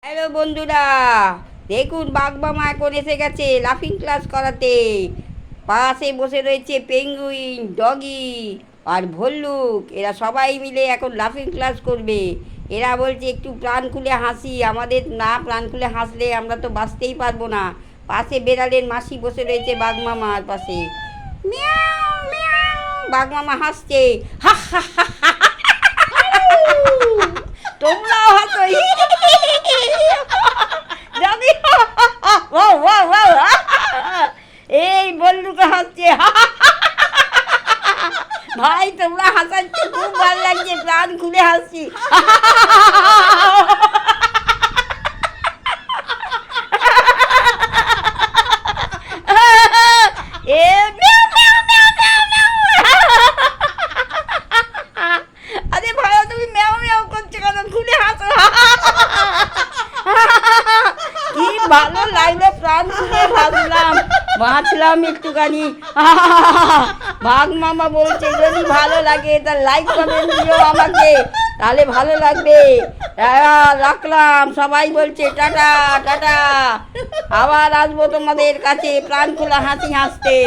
Hello বন্ধুরা, দেখুন বাঘ মামা এখন এসে গেছে লাফিং ক্লাস করাতে। পাশে বসে রয়েছে পেঙ্গুইন, ডগি আর ভল্লুক। এরা সবাই মিলে এখন লাফিং ক্লাস করবে। এরা বলছে একটু প্রাণ খুলে হাসি, আমাদের না প্রাণ খুলে হাসলে আমরা তো বাঁচতেই পারবো না। পাশে বেড়ালের মাসি বসে রয়েছে বাঘ মামার পাশে। মিয়াও মিয়াও, বাঘ মামা হাসছে, হা হা হা হা। তোমরাও হাসো। জানি এই বল্লুকে হাসছে। ভাই তোমরা হাসাচ্ছে, খুব ভালো লাগছে, প্রাণ খুলে হাসছি। এ মিয়াও মিয়াও মিয়াও মিয়াও মিয়াও। আরে ভাই তুমি মিয়াও মিয়াও করছো কেন? খুলে হাসো। কি ভালো লাগলো, প্রাণ খুলে ভাবলাম বাঁচলাম একটুখানি। বাঘ মামা বলছে যদি ভালো লাগে তা লাইক কমেন্ট দিও আমাকে, তাহলে ভালো লাগবে। রাখলাম, সবাই বলছে টাটা টাটা, আবার আসবো তোমাদের কাছে প্রাণ খোলা হাসি হাসতে।